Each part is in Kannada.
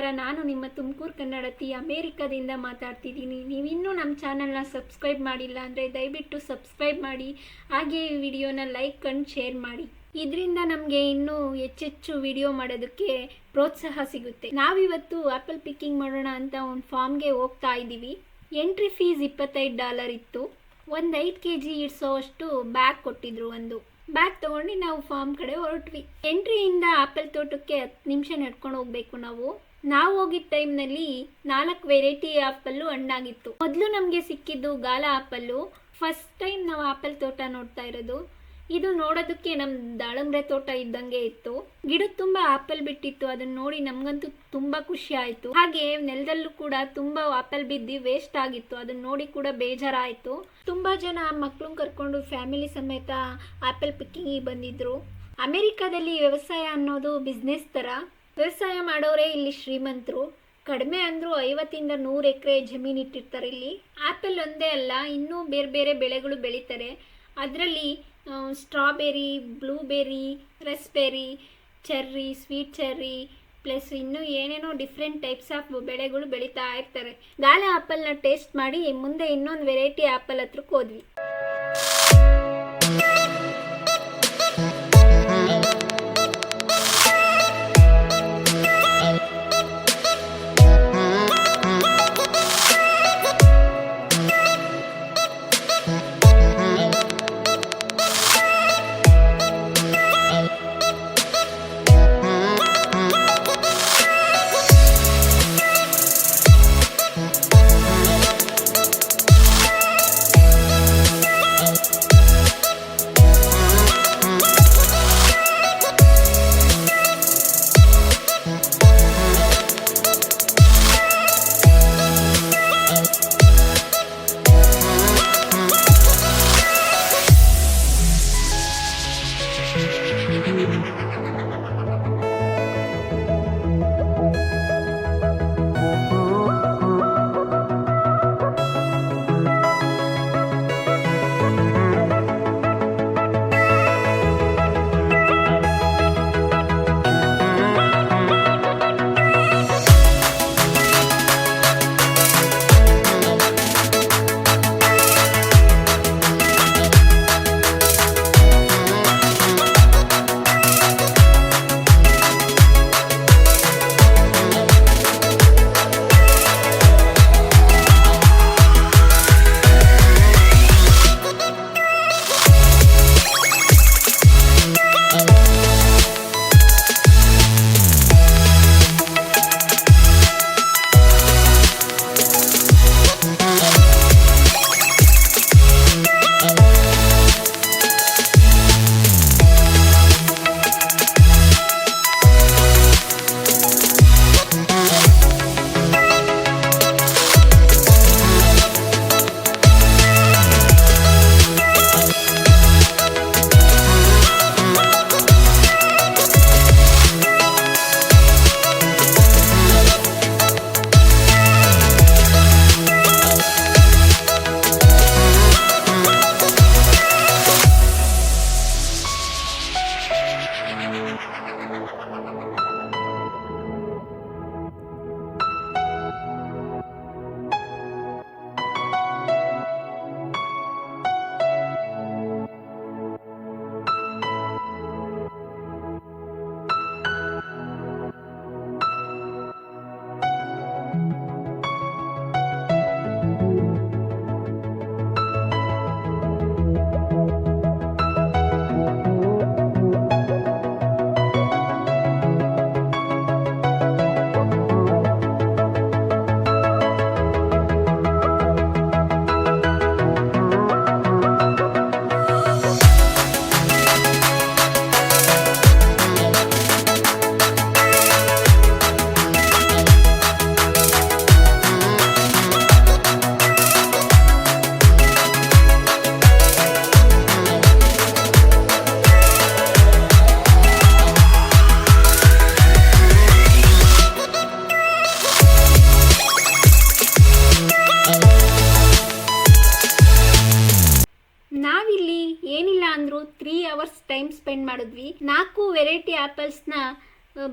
ನಮಸ್ಕಾರ. ನಾನು ನಿಮ್ಮ ತುಮಕೂರು ಕನ್ನಡತಿ ಅಮೇರಿಕಾದಿಂದ ಮಾತಾಡ್ತಿದ್ದೀನಿ. ನೀವಿನ್ನೂ ನಮ್ಮ ಚಾನಲ್ನ ಸಬ್ಸ್ಕ್ರೈಬ್ ಮಾಡಿಲ್ಲ ಅಂದರೆ ದಯವಿಟ್ಟು ಸಬ್ಸ್ಕ್ರೈಬ್ ಮಾಡಿ, ಹಾಗೆ ಈ ವಿಡಿಯೋನ ಲೈಕ್ ಆ್ಯಂಡ್ ಶೇರ್ ಮಾಡಿ. ಇದರಿಂದ ನಮಗೆ ಇನ್ನೂ ಹೆಚ್ಚೆಚ್ಚು ವಿಡಿಯೋ ಮಾಡೋದಕ್ಕೆ ಪ್ರೋತ್ಸಾಹ ಸಿಗುತ್ತೆ. ನಾವಿವತ್ತು ಆ್ಯಪಲ್ ಪಿಕ್ಕಿಂಗ್ ಮಾಡೋಣ ಅಂತ ಒಂದು ಫಾರ್ಮ್ಗೆ ಹೋಗ್ತಾ ಇದ್ದೀವಿ. ಎಂಟ್ರಿ ಫೀಸ್ $25 ಇತ್ತು. ಒಂದು 5 kg ಇಡ್ಸೋವಷ್ಟು ಬ್ಯಾಗ್ ಕೊಟ್ಟಿದ್ರು. ಒಂದು ಬ್ಯಾಗ್ ತೊಗೊಂಡು ನಾವು ಫಾರ್ಮ್ ಕಡೆ ಹೊರಟ್ವಿ. ಎಂಟ್ರಿಯಿಂದ ಆಪಲ್ ತೋಟಕ್ಕೆ 10 ನಿಮಿಷ ನಡ್ಕೊಂಡು ಹೋಗ್ಬೇಕು. ನಾವು ಹೋಗಿದ್ದ ಟೈಮ್ನಲ್ಲಿ 4 ವೆರೈಟಿ ಆಪಲ್ಲು ಹಣ್ಣಾಗಿತ್ತು. ಮೊದಲು ನಮಗೆ ಸಿಕ್ಕಿದ್ದು ಗಾಲ ಆಪಲ್ಲು. ಫಸ್ಟ್ ಟೈಮ್ ನಾವು ಆಪಲ್ ತೋಟ ನೋಡ್ತಾ ಇರೋದು. ಇದು ನೋಡೋದಕ್ಕೆ ನಮ್ಮ ದಾಳಂಬ್ರೆ ತೋಟ ಇದ್ದಂಗೆ ಇತ್ತು. ಗಿಡದ ತುಂಬ ಆಪಲ್ ಬಿಟ್ಟಿತ್ತು. ಅದನ್ನ ನೋಡಿ ನಮಗಂತೂ ತುಂಬ ಖುಷಿ ಆಯಿತು. ಹಾಗೆ ನೆಲದಲ್ಲೂ ಕೂಡ ತುಂಬ ಆಪಲ್ ಬಿದ್ದು ವೇಸ್ಟ್ ಆಗಿತ್ತು. ಅದನ್ನ ನೋಡಿ ಕೂಡ ಬೇಜಾರಾಯಿತು. ತುಂಬ ಜನ ಮಕ್ಕಳನ್ನ ಕರ್ಕೊಂಡು ಫ್ಯಾಮಿಲಿ ಸಮೇತ ಆಪಲ್ ಪಿಕ್ಕಿಂಗಿಗೆ ಬಂದಿದ್ರು. ಅಮೆರಿಕಾದಲ್ಲಿ ವ್ಯವಸಾಯ ಅನ್ನೋದು ಬಿಸ್ನೆಸ್ ಥರ. ವ್ಯವಸಾಯ ಮಾಡೋರೇ ಇಲ್ಲಿ ಶ್ರೀಮಂತರು. ಕಡಿಮೆ ಅಂದರೂ 50 ಇಂದ 100 ಎಕರೆ ಜಮೀನು ಇಟ್ಟಿರ್ತಾರೆ ಇಲ್ಲಿ. ಆಪಲ್ ಒಂದೇ ಅಲ್ಲ, ಇನ್ನೂ ಬೇರೆ ಬೇರೆ ಬೆಳೆಗಳು ಬೆಳೀತಾರೆ. ಅದರಲ್ಲಿ strawberry, blueberry, raspberry, cherry, sweet cherry, plus ಇನ್ನೂ ಏನೇನೋ ಡಿಫ್ರೆಂಟ್ ಟೈಪ್ಸ್ ಆಫ್ ಬೆಳೆಗಳು ಬೆಳೀತಾ ಇರ್ತಾರೆ. ಗಾಲೆ ಆಪಲ್ನ ಟೇಸ್ಟ್ ಮಾಡಿ ಮುಂದೆ ಇನ್ನೊಂದು ವೆರೈಟಿ ಆಪಲ್ ಹತ್ರಕ್ಕೆ ಹೋದ್ವಿ. ಅಂದರು 3 hours ಟೈಮ್ ಸ್ಪೆಂಡ್ ಮಾಡಿದ್ವಿ. 4 ವೆರೈಟಿ ಆ್ಯಪಲ್ಸ್ನ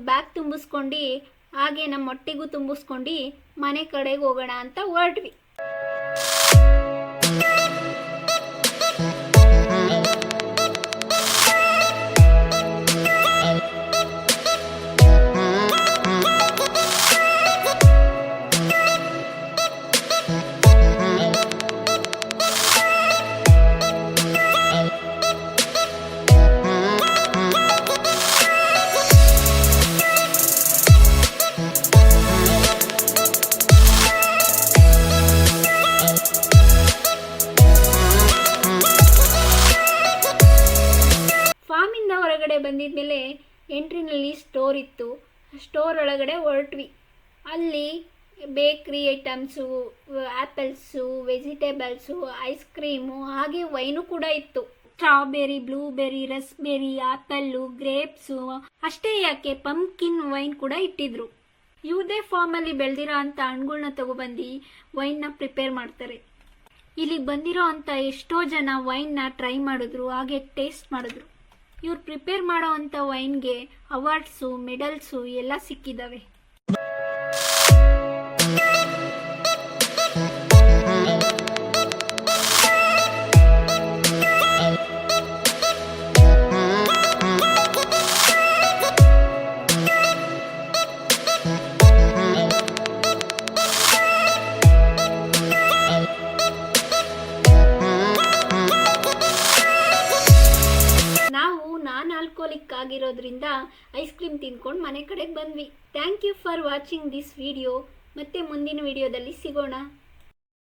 ಬ್ಯಾಗ್ ತುಂಬಿಸ್ಕೊಂಡು ಹಾಗೆ ನಮ್ಮ ಹೊಟ್ಟೆಗೂ ತುಂಬಿಸ್ಕೊಂಡು ಮನೆ ಕಡೆಗೆ ಹೋಗೋಣ ಅಂತ ಹೊರಟ್ವಿ. ಫಾರ್ಮಿಂದ ಹೊರಗಡೆ ಬಂದಿದ್ಮೇಲೆ ಎಂಟ್ರಿನಲ್ಲಿ ಸ್ಟೋರ್ ಇತ್ತು. ಸ್ಟೋರ್ ಒಳಗಡೆ ಹೊರಟ್ವಿ. ಅಲ್ಲಿ ಬೇಕ್ರಿ ಐಟಮ್ಸು, ಆ್ಯಪಲ್ಸು, ವೆಜಿಟೇಬಲ್ಸು, ಐಸ್ ಕ್ರೀಮು, ಹಾಗೆ ವೈನು ಕೂಡ ಇತ್ತು. Strawberry, blueberry, raspberry, apple, grapes, ಅಷ್ಟೇ ಯಾಕೆ ಪಂಪ್ಕಿನ್ ವೈನ್ ಕೂಡ ಇಟ್ಟಿದ್ರು. ಇವುದೇ ಫಾರ್ಮಲ್ಲಿ ಬೆಳೆದಿರೋ ಅಂಥ ಹಣ್ಣುಗಳನ್ನ ತಗೊಬಂದು ವೈನ್ನ ಪ್ರಿಪೇರ್ ಮಾಡ್ತಾರೆ. ಇಲ್ಲಿಗೆ ಬಂದಿರೋ ಅಂಥ ಎಷ್ಟೋ ಜನ ವೈನ್ನ ಟ್ರೈ ಮಾಡಿದ್ರು, ಹಾಗೆ ಟೇಸ್ಟ್ ಮಾಡಿದ್ರು. ಇವ್ರು ಪ್ರಿಪೇರ್ ಮಾಡೋ ಅಂಥ ವೈನ್ಗೆ ಅವಾರ್ಡ್ಸು, ಮೆಡಲ್ಸು ಎಲ್ಲ ಸಿಕ್ಕಿದ್ದಾವೆ. ಆಲ್ಕೋಲಿಕ್ ಆಗಿರೋದ್ರಿಂದ ಐಸ್ ಕ್ರೀಮ್ ತಿಂದ್ಕೊಂಡು ಮನೆ ಕಡೆಗೆ ಬಂದ್ವಿ. Thank you for watching this video. ಮತ್ತೆ ಮುಂದಿನ ವಿಡಿಯೋದಲ್ಲಿ ಸಿಗೋಣ.